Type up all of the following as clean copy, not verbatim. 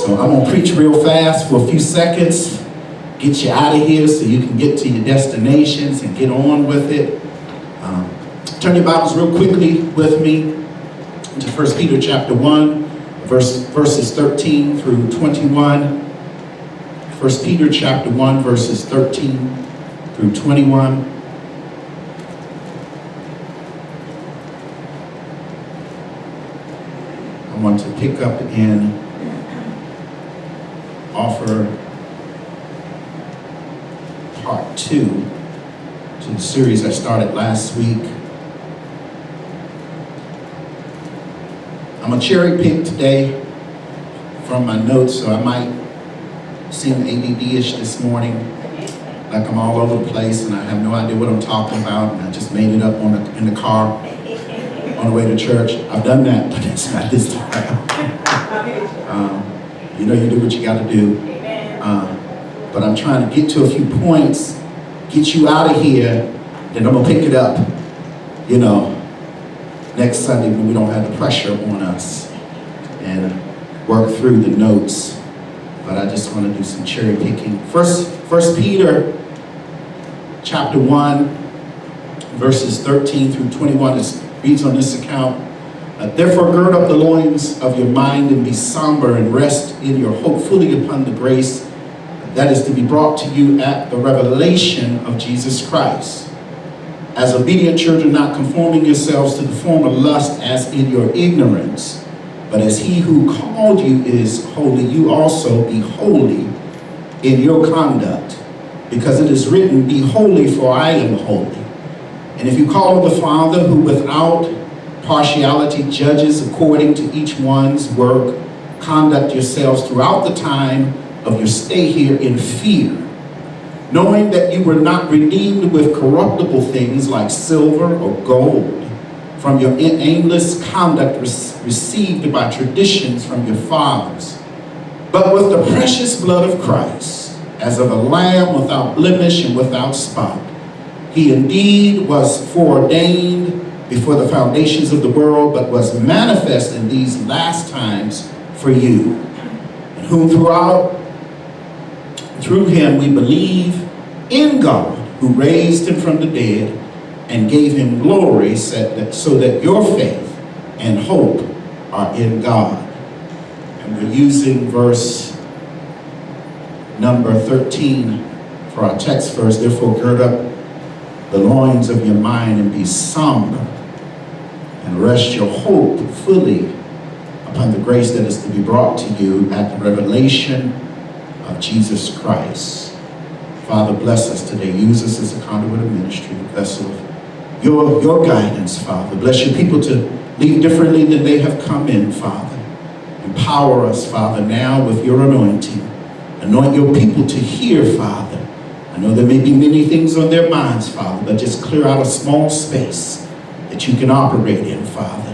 So I'm going to preach real fast for a few seconds, get you out of here so you can get to your destinations and get on with it. Turn your Bibles real quickly with me into 1 Peter chapter 1, verses 13 through 21. 1 Peter chapter 1, verses 13 through 21. I want to pick up and offer part 2 to the series I started last week. I'm a cherry pick today from my notes, so I might seem ADD-ish this morning, like I'm all over the place and I have no idea what I'm talking about, and I just made it up in the car on the way to church. I've done that, but it's not this time. You do what you got to do. But I'm trying to get to a few points, get you out of here, then I'm going to pick it up, next Sunday when we don't have the pressure on us and work through the notes. But I just want to do some cherry picking. First Peter chapter 1, verses 13 through 21 reads on this account. Therefore gird up the loins of your mind and be somber and rest in your hope fully upon the grace that is to be brought to you at the revelation of Jesus Christ. As obedient children, not conforming yourselves to the former lust as in your ignorance, but as he who called you is holy, you also be holy in your conduct. Because it is written, be holy, for I am holy. And if you call on the Father, who without partiality judges according to each one's work, conduct yourselves throughout the time of your stay here in fear, knowing that you were not redeemed with corruptible things like silver or gold from your aimless conduct received by traditions from your fathers, but with the precious blood of Christ, as of a lamb without blemish and without spot. He indeed was foreordained before the foundations of the world, but was manifest in these last times for you, in whom through him we believe in God, who raised him from the dead and gave him glory, so that your faith and hope are in God. And we're using verse number 13 for our text verse. Therefore gird up the loins of your mind and be somber, and rest your hope fully upon the grace that is to be brought to you at the revelation of Jesus Christ. Father, bless us today. Use us as a conduit of ministry, a vessel of your guidance, Father. Bless your people to leave differently than they have come in, Father. Empower us, Father, now with your anointing. Anoint your people to hear, Father. I know there may be many things on their minds, Father, but just clear out a small space that you can operate in, Father.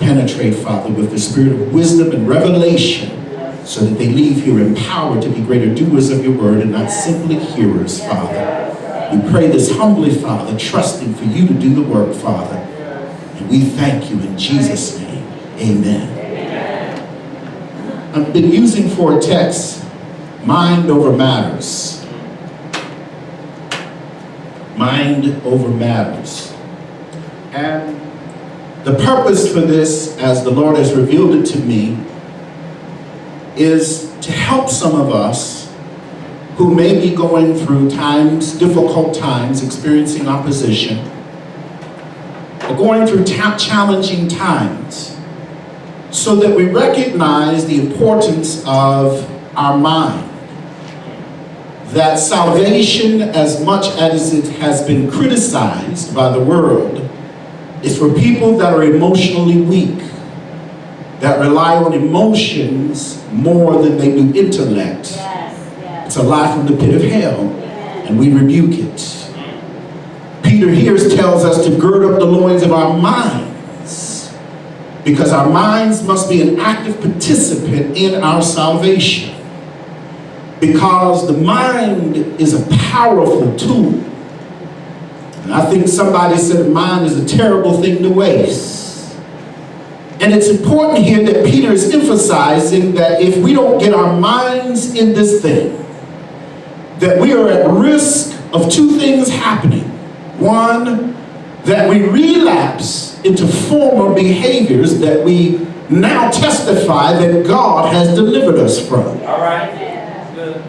Penetrate, Father, with the spirit of wisdom and revelation, so that they leave here empowered to be greater doers of your word and not simply hearers, Father. We pray this humbly, Father, trusting for you to do the work, Father. And we thank you in Jesus' name. Amen. I've been using for a text, mind over matters. Mind over matters. And the purpose for this, as the Lord has revealed it to me, is to help some of us who may be going through times, difficult times, experiencing opposition, or going through challenging times, so that we recognize the importance of our mind. That salvation, as much as it has been criticized by the world, is for people that are emotionally weak, that rely on emotions more than they do intellect. Yes. It's a lie from the pit of hell, and we rebuke it. Peter here tells us to gird up the loins of our minds, because our minds must be an active participant in our salvation. Because the mind is a powerful tool. And I think somebody said mind is a terrible thing to waste. And it's important here that Peter is emphasizing that if we don't get our minds in this thing, that we are at risk of two things happening. One, that we relapse into former behaviors that we now testify that God has delivered us from. All right. Good.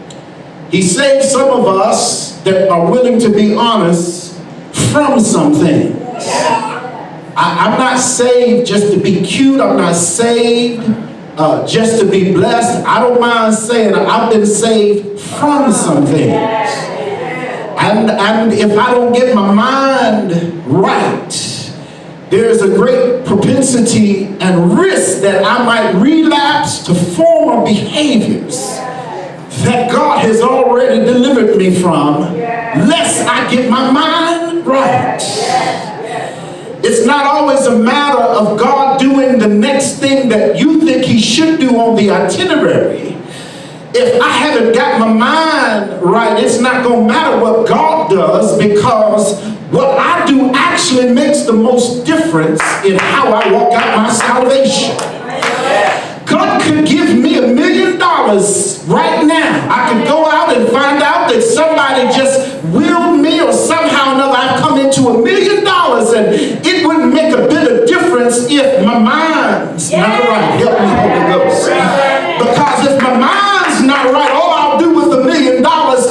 He saved some of us that are willing to be honest from some things. I'm not saved just to be cute. I'm not saved just to be blessed. I don't mind saying I've been saved from some things. And if I don't get my mind right, there is a great propensity and risk that I might relapse to former behaviors that God has already delivered me from, lest I get my mind right. It's not always a matter of God doing the next thing that you think he should do on the itinerary. If I haven't got my mind right, it's not going to matter what God does, because what I do actually makes the most difference in how I walk out my salvation. God could give me $1 million right now. I could go out and find out that somebody just willed me, or somehow or another I've come into $1 million, and it wouldn't make a bit of difference if my mind's not right. Help me, Holy Ghost. Because if my mind's not right, all I'll do with $1 million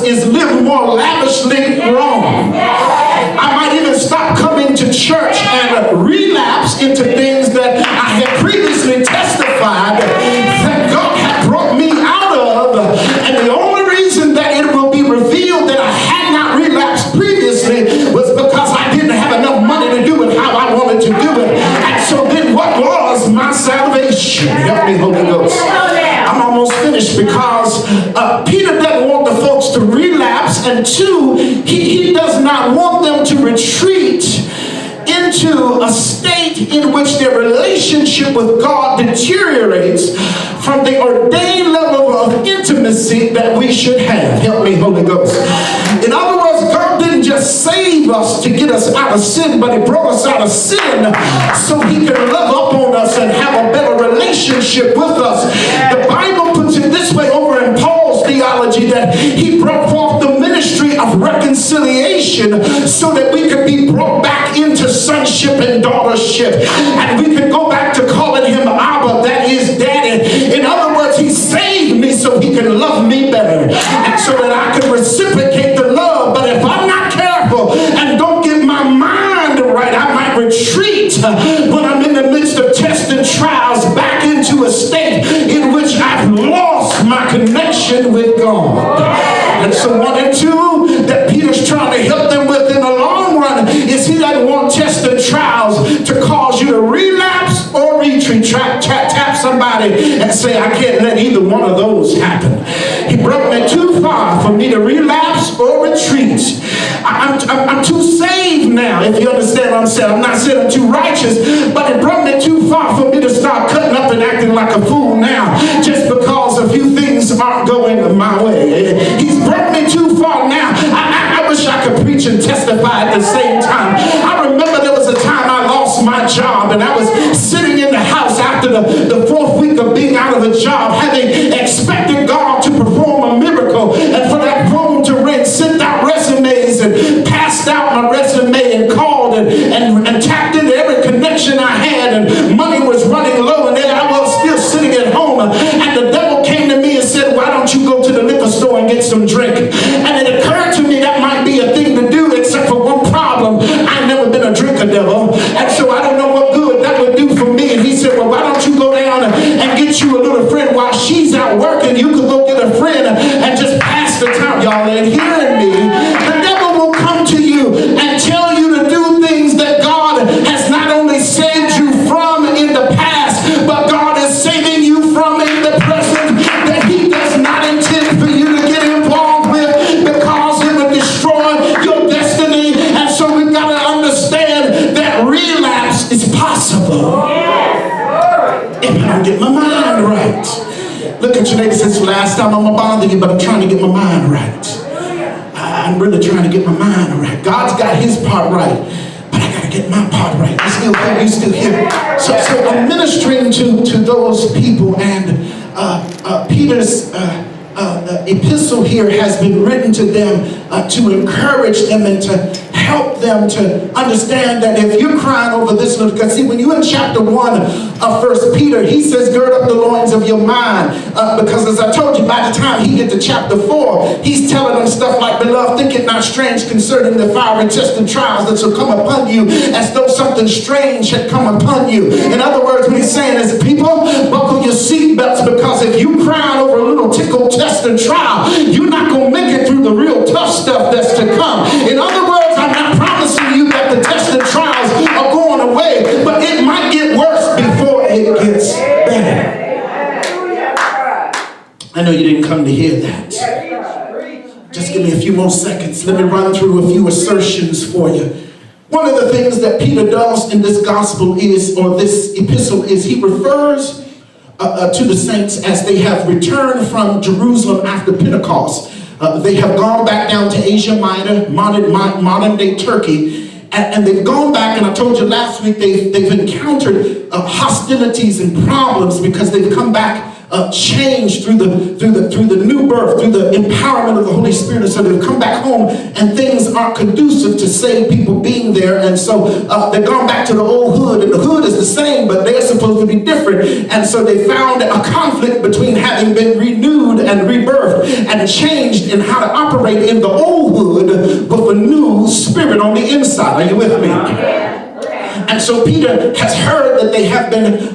is live more lavishly wrong. I might even stop coming to church and relapse into things that I had previously testified that God had brought me out of. And the only reason that it will be revealed that I had not relapsed previously was because I didn't have enough money to do it how I wanted to do it. And so then what was my salvation? Help me, Holy Ghost. I'm almost finished, because Peter doesn't want the folks to relapse, and two, he does not want them to retreat into a state in which their relationship with God deteriorates from the ordained level of intimacy that we should have. Help me, Holy Ghost. In other words, God didn't just save us to get us out of sin, but he brought us out of sin so he can love up on us and have a better relationship with us. The Bible puts it this way over in Paul's theology, that he brought forth the ministry of reconciliation so that we could be brought back into sonship and daughtership, and we could go back to calling him Abba, that is daddy. In other words, he saved me so he can love me better, and so that I can reciprocate the love. But if I'm not careful and don't get my mind right, I might retreat when I'm in the midst of tests and trials back into a state in which I've lost my connection with God. And so 1 and 2 that Peter's trying to help them with in the long run is he doesn't want tests and trials to cause you to relapse or retreat. Tap somebody and say, I can't let either one of those happen. He brought me too far for me to relapse or retreat. I'm too saved now, if you understand what I'm saying. I'm not saying I'm too righteous, but it brought me too far for me to start cutting up and acting like a fool now, just because a few things aren't going my way. He's brought me too far now. I wish I could preach and testify at the same time. I remember there was a time I lost my job, and I was sitting in the house after the 4th week of being out of a job, having expected God to perform a miracle, and for that phone to ring, sent out resumes and passed out my resume and called and tapped into every connection I had, and money was running low, and then I was still sitting at home, and the devil came to me and said, why don't you go to the liquor store and get some drink? And it occurred to me that might be a thing to do, except for one problem. I've never been a drinker, devil, and so I don't know what good that would do for me. And he said, well, why don't you go down and get you a little friend while she's out working? You could go get a friend and just pass the time. Y'all ain't hearing me. The devil will come to you and tell you to do things that God has not only saved you from in the past, but God is saving you from in the present, that he does not intend for you to get involved with, because it would destroy your destiny. And so we've got to understand that relapse is possible if I don't get my mind right. Look at your neighbor and say, last time I'm going to bother you, but I'm trying to get my mind right. I'm really trying to get my mind right. God's got his part right, but I got to get my part right. You still here? You still here? So I'm ministering to those people, and Peter's epistle here has been written to them to encourage them and to help them to understand that if you're crying over this, because see, when you're in chapter 1 of 1 Peter, he says, gird up the loins of your mind, because as I told you, by the time he get to chapter 4, he's telling them stuff like, beloved, think it not strange concerning the fiery tests and trials that shall come upon you, as though something strange had come upon you. In other words, what he's saying is, people, buckle your seatbelts, because if you crying over a little tickle, test, and trial, you're not going to make it through the real tough stuff that's to come. In other words, I'm not promising you that the tests and trials are going away, but it might get worse before it gets better. I know you didn't come to hear that. Just give me a few more seconds. Let me run through a few assertions for you. One of the things that Peter does in this gospel is, or this epistle is, he refers to the saints as they have returned from Jerusalem after Pentecost. They have gone back down to Asia Minor, modern day Turkey, and they've gone back, and I told you last week they've encountered hostilities and problems because they've come back changed through the new birth, through the empowerment of the Holy Spirit. And so they've come back home and things aren't conducive to save people being there. And so they've gone back to the old hood, and the hood is the same, but they're supposed to be different. And so they found a conflict between having been renewed and rebirthed and changed in how to operate in the old hood with a new spirit on the inside. Are you with me? And so Peter has heard that they have been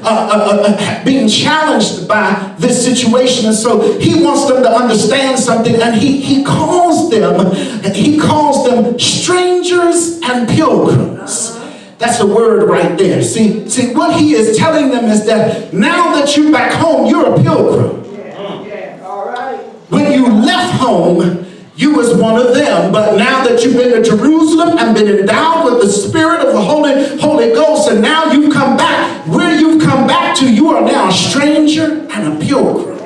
being challenged by this situation, and so he wants them to understand something, and he calls them strangers and pilgrims. That's the word right there. See, what he is telling them is that now that you're back home, you're a pilgrim. All right. When you left home, you was one of them, but now that you've been to Jerusalem and been endowed with the Spirit of the Holy Ghost, and now you've come back, where you've come back to, you are now a stranger and a pilgrim.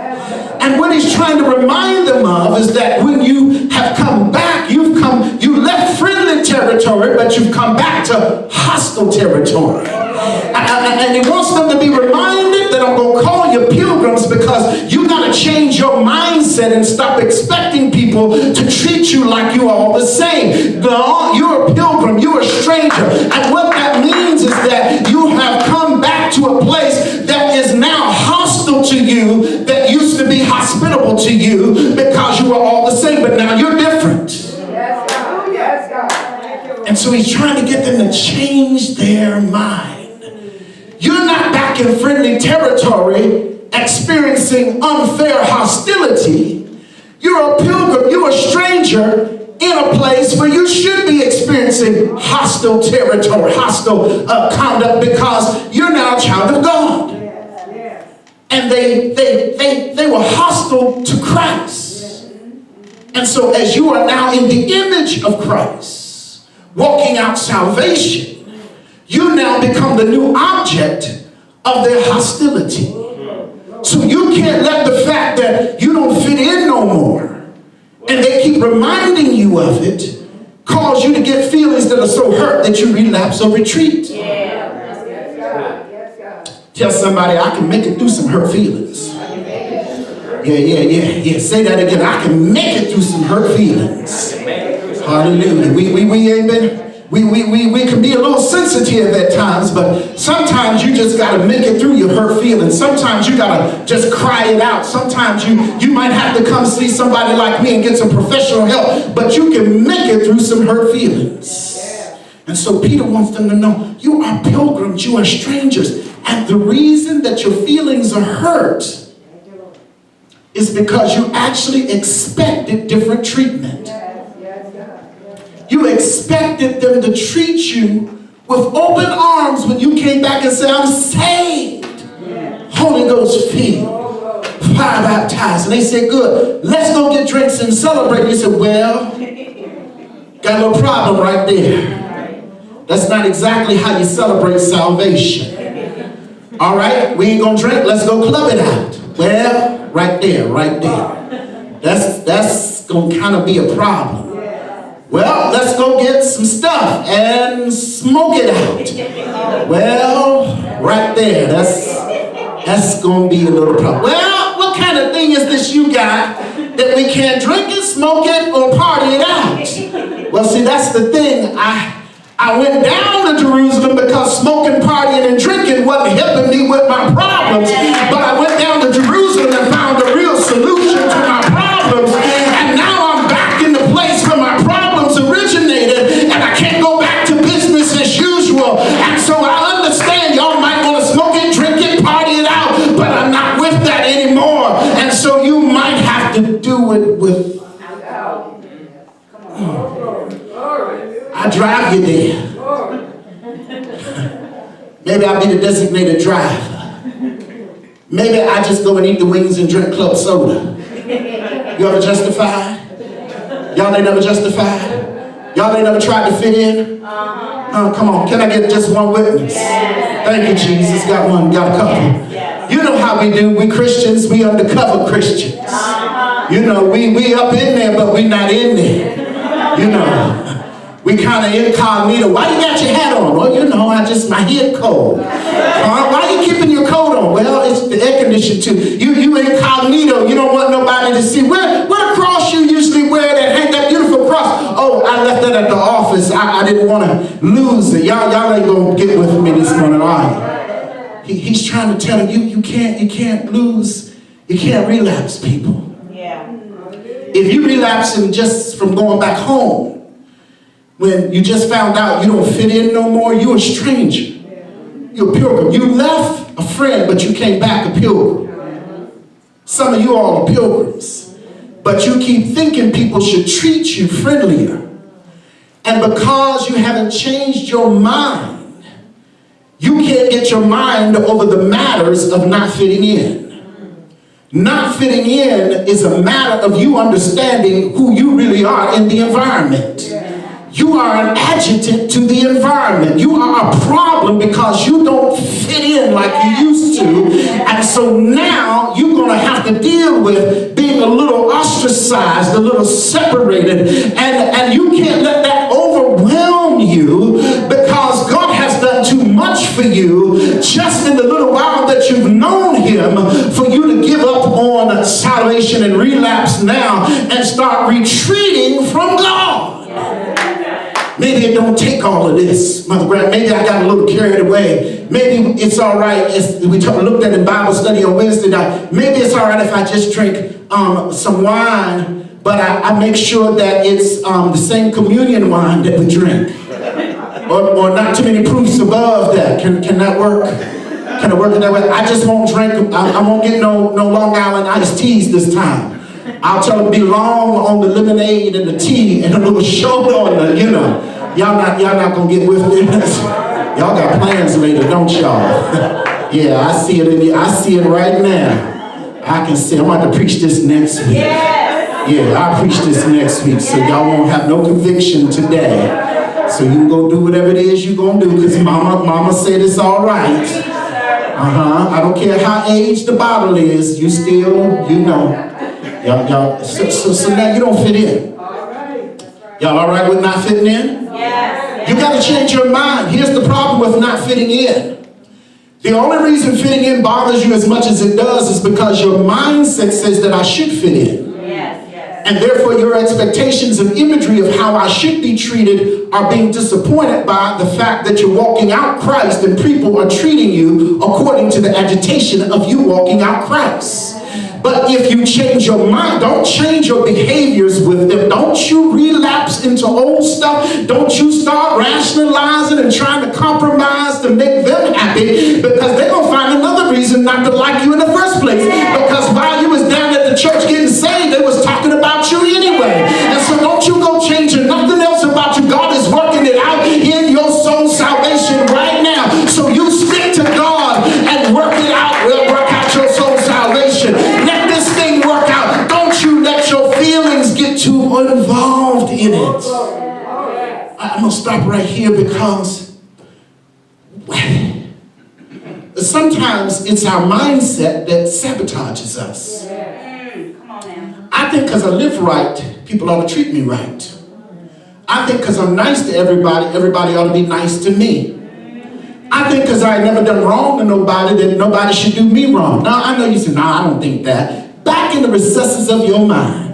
And what he's trying to remind them of is that when you have come back, you left friendly territory, but you've come back to hostile territory. And he wants them to be reminded that I'm going to call you pilgrims, because you got to change your mindset and stop expecting people to treat you like you are all the same. No, you're a pilgrim, you're a stranger. And what that means is that you have come back to a place that is now hostile to you, that used to be hospitable to you, because you were all the same, but now you're different. Yes, God. Yes, God. And so he's trying to get them to change their mind. You're not back in friendly territory experiencing unfair hostility. You're a pilgrim, you're a stranger in a place where you should be experiencing hostile territory, hostile conduct, because you're now a child of God. And they were hostile to Christ. And so as you are now in the image of Christ, walking out salvation, you now become the new object of their hostility. So you can't let the fact that you don't fit in no more, and they keep reminding you of it, cause you to get feelings that are so hurt that you relapse or retreat. Tell somebody, I can make it through some hurt feelings. Yeah. Say that again. I can make it through some hurt feelings. Hallelujah. We can be a little sensitive at times, but sometimes you just got to make it through your hurt feelings. Sometimes you got to just cry it out. Sometimes you might have to come see somebody like me and get some professional help, but you can make it through some hurt feelings. And so Peter wants them to know, you are pilgrims, you are strangers. And the reason that your feelings are hurt is because you actually expected different treatment. You expected them to treat you with open arms when you came back and said, I'm saved, Holy Ghost filled, fire baptized. And they said, good, let's go get drinks and celebrate. They said, well, got a little problem right there. That's not exactly how you celebrate salvation. All right, we ain't gonna drink, let's go club it out. Well, right there. That's gonna kind of be a problem. Well, let's go get some stuff and smoke it out. Well, right there, that's going to be a little problem. Well, what kind of thing is this you got that we can't drink it, smoke it, or party it out? Well, see, that's the thing. I went down to Jerusalem because smoking, partying, and drinking wasn't helping me with my problems. But I went down to Jerusalem and found a real solution to my problems. And now I'm back in the place where my problems originated, and I can't go back to business as usual. And so I understand y'all might want to smoke it, drink it, party it out, but I'm not with that anymore. And so you might have to do it with... I drive you there. Maybe I'll be the designated driver. Maybe I just go and eat the wings and drink club soda. You ever justified? Y'all ain't never justified? Y'all ain't never tried to fit in? Oh, come on, can I get just one witness? Thank you, Jesus. Got one, got a couple. You know how we do. We Christians, we undercover Christians. You know, we up in there, but we not in there. You know. We kind of incognito. Why you got your hat on? Well, you know, my head cold. Why you keeping your coat on? Well, it's the air conditioning too. You incognito. You don't want nobody to see. What cross you usually wear that beautiful cross? Oh, I left that at the office. I didn't want to lose it. Y'all ain't gonna get with me this morning, are you? He's trying to tell you, you can't lose. You can't relapse, people. Yeah. If you relapsing just from going back home, when you just found out you don't fit in no more, you're a stranger. You're a pilgrim. You left a friend, but you came back a pilgrim. Some of you all are pilgrims, but you keep thinking people should treat you friendlier. And because you haven't changed your mind, you can't get your mind over the matters of not fitting in. Not fitting in is a matter of you understanding who you really are in the environment. You are an adjutant to the environment. You are a problem because you don't fit in like you used to. And so now you're going to have to deal with being a little ostracized, a little separated. And you can't let that overwhelm you because God has done too much for you just in the little while that you've known Him for you to give up on salvation and relapse now and start retreating from God. Maybe it don't take all of this, Mother Grant. Maybe I got a little carried away. Maybe it's all right. We looked at the Bible study on Wednesday night. Maybe it's all right if I just drink some wine, but I make sure that it's the same communion wine that we drink. Or not too many proofs above that. Can that work? Can it work in that way? I just won't drink. I won't get no Long Island iced teas this time. I'll tell them be long on the lemonade and the tea and a little short on the, you know. Y'all not gonna get with this. Y'all got plans later, don't y'all? Yeah, I see it I see it right now. I can see. I'm about to preach this next week. Yeah, I'll preach this next week, so y'all won't have no conviction today. So you can go do whatever it is you're gonna do, because mama said it's all right. I don't care how aged the bottle is, you still, you know. Y'all, so now you don't fit in. Y'all all right with not fitting in? Yes. You got to change your mind. Here's the problem with not fitting in. The only reason fitting in bothers you as much as it does is because your mindset says that I should fit in. Yes. And therefore your expectations and imagery of how I should be treated are being disappointed by the fact that you're walking out Christ and people are treating you according to the agitation of you walking out Christ. But if you change your mind, don't change your behaviors with them. Don't you relapse into old stuff. Don't you start rationalizing and trying to compromise to make them happy, because they're going to find another reason not to like you in the first place. Because while you was down at the church getting saved, they was talking about you anyway. And so don't you go changing nothing else about you. God is working it out in your soul salvation right now. So you stick to God and work it out. Work out your soul salvation. Let this thing work out. Don't you let your feelings get too involved in it. I'm going to stop right here because sometimes it's our mindset that sabotages us. Come on now. I think because I live right, people ought to treat me right. I think because I'm nice to everybody, everybody ought to be nice to me. I think because I never done wrong to nobody, that nobody should do me wrong. Now, I know you say, no, I don't think that. Back in the recesses of your mind,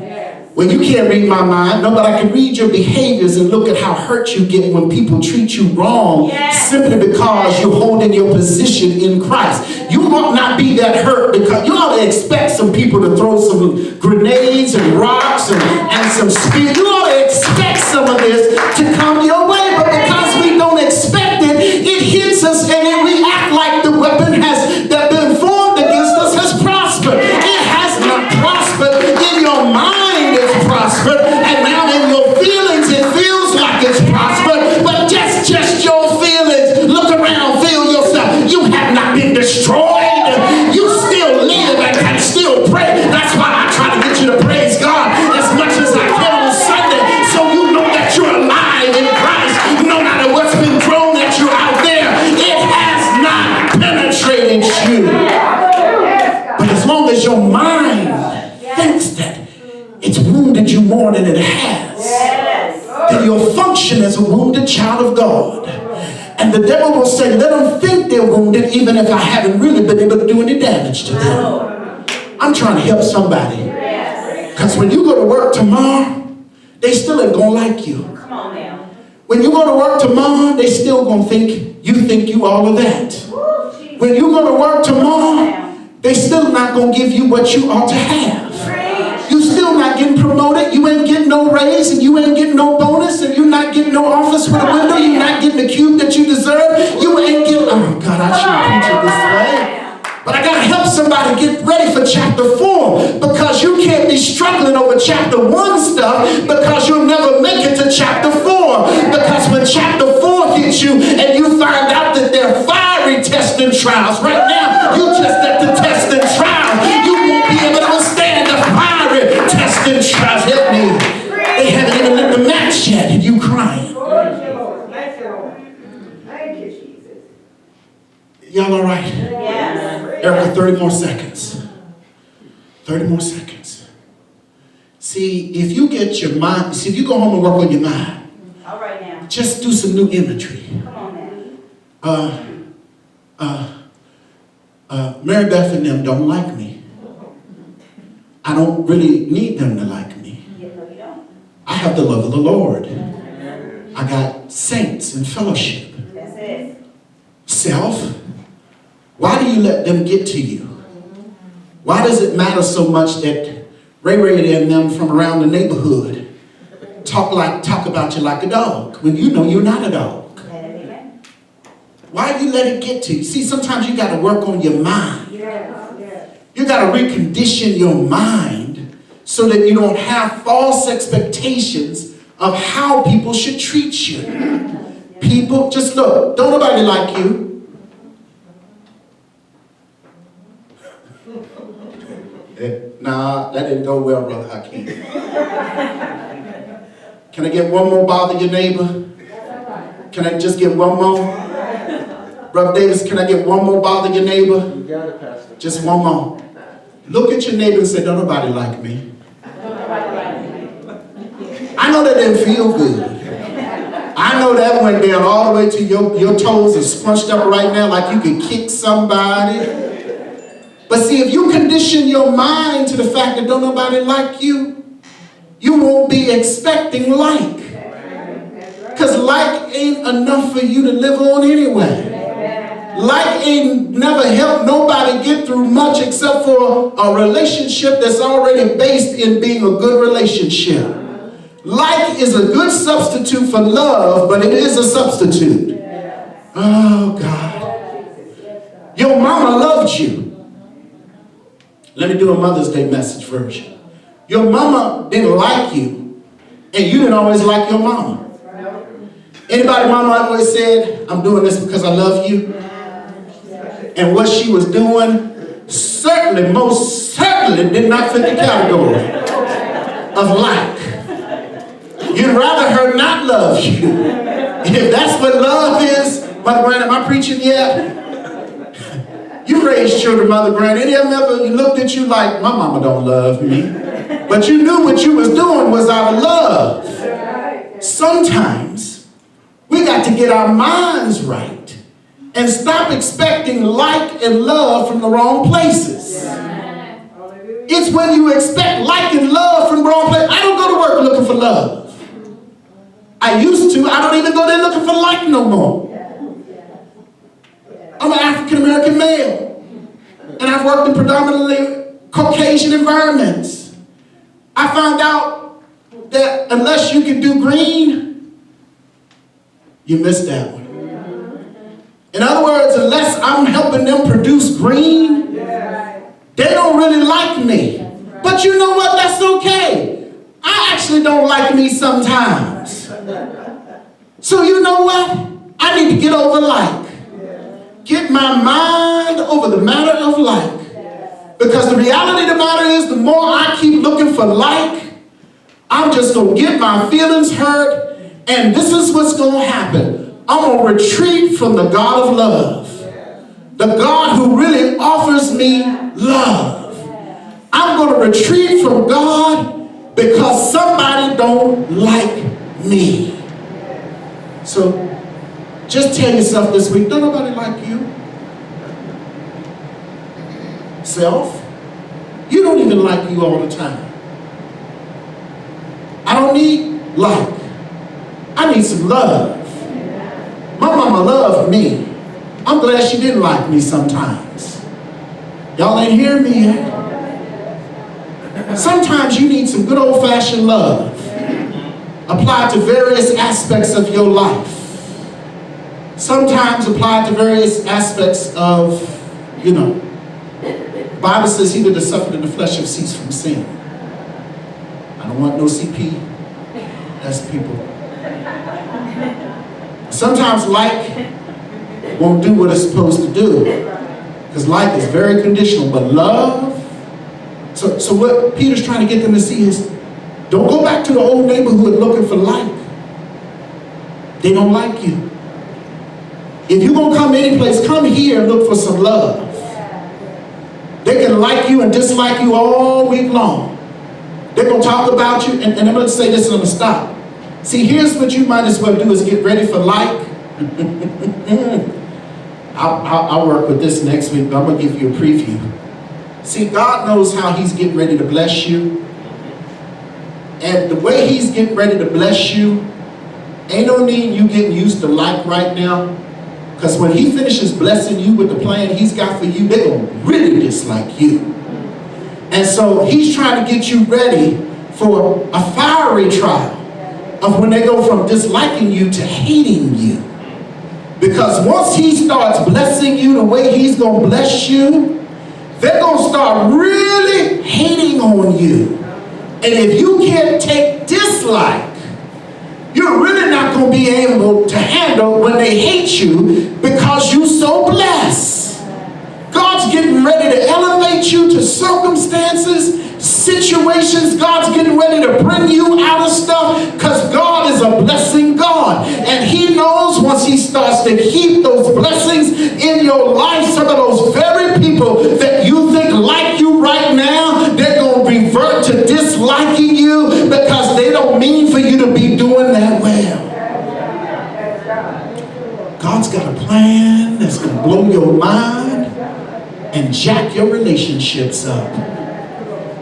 well, you can't read my mind. No, but I can read your behaviors and look at how hurt you get when people treat you wrong simply because you're holding your position in Christ. You ought not be that hurt because you ought to expect some people to throw some grenades and rocks and some spear. You ought to expect some of this to come your way, but because we don't expect it, it hits us and then we act like the weapon that been formed against us has prospered. It has not prospered in your mind. It's prospered, and now in your feelings it feels like it's prospered, but just your feelings. Look around, feel yourself. You have not been destroyed. You still live and can still pray. That's why I try to get you to praise God as much as I can on Sunday, so you know that you're alive in Christ. No matter what's been thrown at you out there, it has not penetrated you. But as long as your mind thinks that it's wounded you more than it has, then you'll function as a wounded child of God. And the devil will say, let them think they're wounded even if I haven't really been able to do any damage to them. I'm trying to help somebody. Because when you go to work tomorrow, they still ain't going to like you. Come on now. When you go to work tomorrow, they still going to think you all of that. When you go to work tomorrow, they still not going to give you what you ought to have. You still not getting promoted. You ain't getting no raise, and you ain't getting no bonus, and you're not getting no office with a window. You're not getting the cube that you deserve. You ain't getting, oh God, I shouldn't preach it this way. But I got to help somebody get ready for chapter 4, because you can't be struggling over chapter 1 stuff because you'll never make it to chapter 4. Because when chapter 4 hits you and you find out that they're fiery testing trials, right now you just at the testing trials. You won't be able to withstand the fiery testing trials. Help me. They haven't even lit the match yet and you crying. Y'all all right? Yes. Erica, 30 more seconds. 30 more seconds. See, if you get your mind, if you go home and work on your mind, All right now. just do some new imagery. Come on now. Mary Beth and them don't like me. I don't really need them to like me. No, you don't. I have the love of the Lord. I got saints and fellowship. That's it. Self, why do you let them get to you? Why does it matter so much that Ray and them from around the neighborhood talk about you like a dog when you know you're not a dog? Why do you let it get to you? See, sometimes you got to work on your mind. You got to recondition your mind so that you don't have false expectations of how people should treat you. People, just look, don't nobody like you. Nah, that didn't go well, Brother Hakeem. Can I get one more bother your neighbor? Can I just get one more? Brother Davis, can I get one more bother your neighbor? You got it, Pastor. Just one more. Look at your neighbor and say, don't nobody like me. I know that didn't feel good. I know that went down all the way to your toes are scrunched up right now like you could kick somebody. But see, if you condition your mind to the fact that don't nobody like you, you won't be expecting like. Because like ain't enough for you to live on anyway. Like ain't never helped nobody get through much except for a relationship that's already based in being a good relationship. Like is a good substitute for love, but it is a substitute. Oh, God. Your mama loved you. Let me do a Mother's Day message version. Your mama didn't like you, and you didn't always like your mama. Anybody mama always said, I'm doing this because I love you? And what she was doing certainly, most certainly did not fit the category of like. You'd rather her not love you. If that's what love is, Mother Grant, am I preaching yet? You raised children, Mother Grant. Any of them ever looked at you like, my mama don't love me? But you knew what you was doing was out of love. sometimes we got to get our minds right and stop expecting like and love from the wrong places. It's when you expect like and love from the wrong places. I don't go to work looking for love. I used to. I don't even go there looking for like no more. I'm an African American male, and I've worked in predominantly Caucasian environments. I found out that unless you can do green, you missed that one. In other words, unless I'm helping them produce green, they don't really like me. But you know what? That's okay. I actually don't like me sometimes. So you know what? I need to get over like. Get my mind over the matter of like. Because the reality of the matter is, the more I keep looking for like, I'm just going to get my feelings hurt. And this is what's going to happen. I'm going to retreat from the God of love. The God who really offers me love. I'm going to retreat from God because somebody don't like me. So just tell yourself this week, don't nobody like you. Self, you don't even like you all the time. I don't need like. I need some love. My mama loved me. I'm glad she didn't like me sometimes. Y'all ain't hear me yet. Sometimes you need some good old-fashioned love applied to various aspects of your life. Sometimes applied to various aspects of, the Bible says he that suffered in the flesh have ceased from sin. I don't want no CP. That's people. Sometimes like won't do what it's supposed to do. Because like is very conditional. But love, so what Peter's trying to get them to see is, don't go back to the old neighborhood looking for like. They don't like you. If you're going to come any place, come here and look for some love. They can like you and dislike you all week long. They're going to talk about you, and I'm going to say this and I'm going to stop. See, here's what you might as well do is get ready for like. I'll work with this next week, but I'm going to give you a preview. See, God knows how he's getting ready to bless you. And the way he's getting ready to bless you, ain't no need you getting used to like right now. Because when he finishes blessing you with the plan he's got for you, they're going to really dislike you. And so he's trying to get you ready for a fiery trial of when they go from disliking you to hating you. Because once he starts blessing you the way he's going to bless you, they're going to start really hating on you. And if you can't take dislike, you're really not going to be able to handle when they hate you because you're so blessed. God's getting ready to elevate you to circumstances, situations. God's getting ready to bring you out of stuff because God is a blessing God. And he knows once he starts to heap those blessings in your life, some of those very people that you think like you right now, they're going to revert to disliking you because they don't mean for you to be doing that well. God's got a plan that's going to blow your mind and jack your relationships up.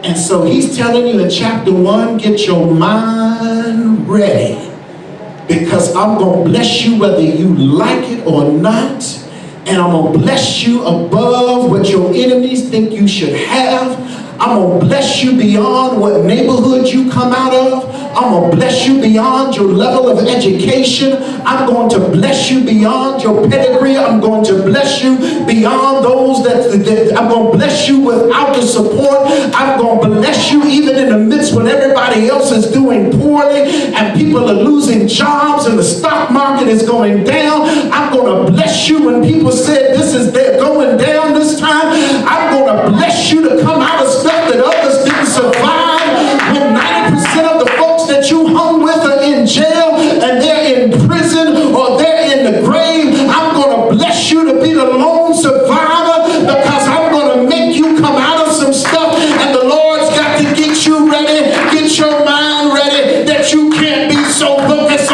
And so he's telling you in chapter 1, get your mind ready. Because I'm going to bless you whether you like it or not. And I'm going to bless you above what your enemies think you should have. I'm going to bless you beyond what neighborhood you come out of. I'm going to bless you beyond your level of education. I'm going to bless you beyond your pedigree. I'm going to bless you beyond those that I'm going to bless you without the support. I'm going to bless you even in the midst when everybody else is doing poorly and people are losing jobs and the stock market is going down. I'm going to bless you when people said they're going down this time. I'm going to bless you to come out of stuff that others didn't survive. When 90% of the folks that you hung with are in jail and they're in prison or they're in the grave, I'm going to bless you to be the lone survivor because I'm going to make you come out of some stuff, and the Lord's got to get you ready, get your mind ready that you can't be so focused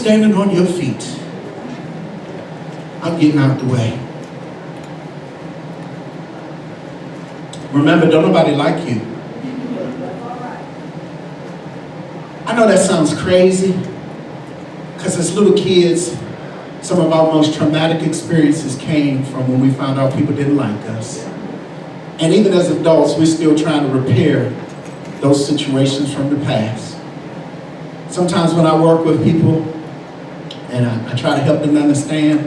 standing on your feet. I'm getting out the way. Remember, don't nobody like you. I know that sounds crazy, because as little kids, some of our most traumatic experiences came from when we found out people didn't like us. And even as adults, we're still trying to repair those situations from the past. Sometimes when I work with people and I try to help them understand,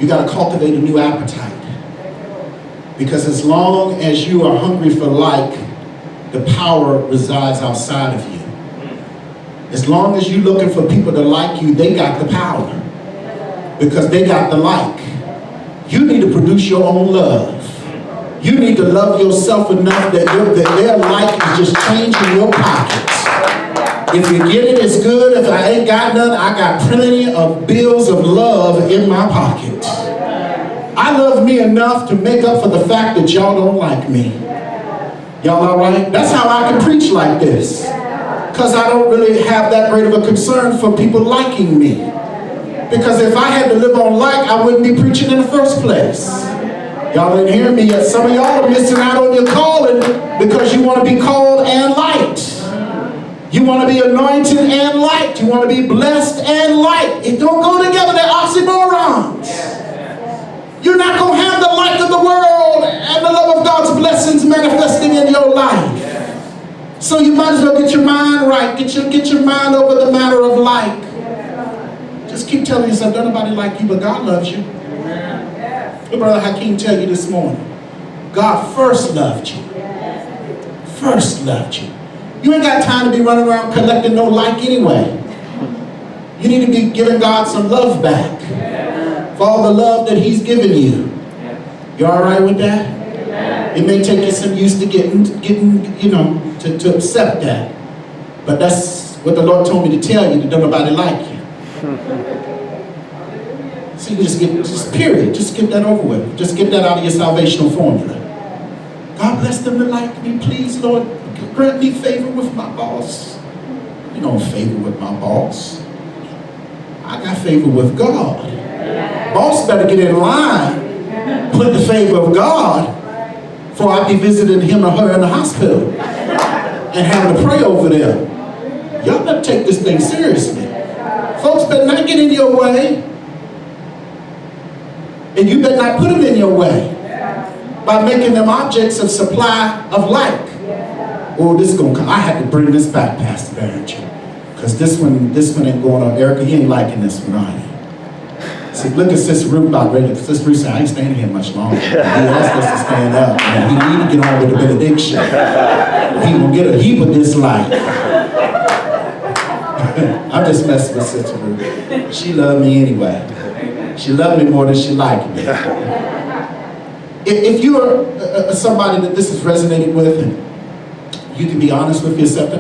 you got to cultivate a new appetite. Because as long as you are hungry for like, the power resides outside of you. As long as you're looking for people to like you, they got the power. Because they got the like. You need to produce your own love. You need to love yourself enough that their like is just change in your pockets. If you get it, it's good. If I ain't got none, I got plenty of bills of love in my pocket. I love me enough to make up for the fact that y'all don't like me. Y'all all right? That's how I can preach like this. Because I don't really have that great of a concern for people liking me. Because if I had to live on like, I wouldn't be preaching in the first place. Y'all didn't hear me yet. Some of y'all are missing out on your calling because you want to be called and liked. You want to be anointed and liked. You want to be blessed and liked. It don't go together. They're oxymorons. You're not going to have the light of the world and the love of God's blessings manifesting in your life. So you might as well get your mind right. Get your mind over the matter of like. Just keep telling yourself, don't nobody like you, but God loves you. Your brother Hakeem tell you this morning, God first loved you. First loved you. You ain't got time to be running around collecting no like anyway. You need to be giving God some love back for all the love that He's given you. You all right with that? It may take you some use to getting to accept that. But that's what the Lord told me to tell you, that don't nobody like you. So you just get that over with. Just get that out of your salvational formula. God bless them to like me, please, Lord. Grant me favor with my boss. You don't favor with my boss. I got favor with God. Boss better get in line, put the favor of God, before I be visiting him or her in the hospital and having to pray over them. Y'all better take this thing seriously. Folks better not get in your way. And you better not put them in your way by making them objects of supply of like. Oh, this is going to come. I had to bring this back, Pastor Barrington. Because this one ain't going on. Erica, you ain't liking this one, are you? See, look at Sister Ruth about ready. Sister Ruth said, I ain't staying here much longer. He asked us to stand up. And he need to get on with the benediction. He gonna get a heap of dislike. I'm just messing with Sister Ruth. She loved me anyway. She loved me more than she liked me. If you're somebody that this has resonated with, and you can be honest with yourself,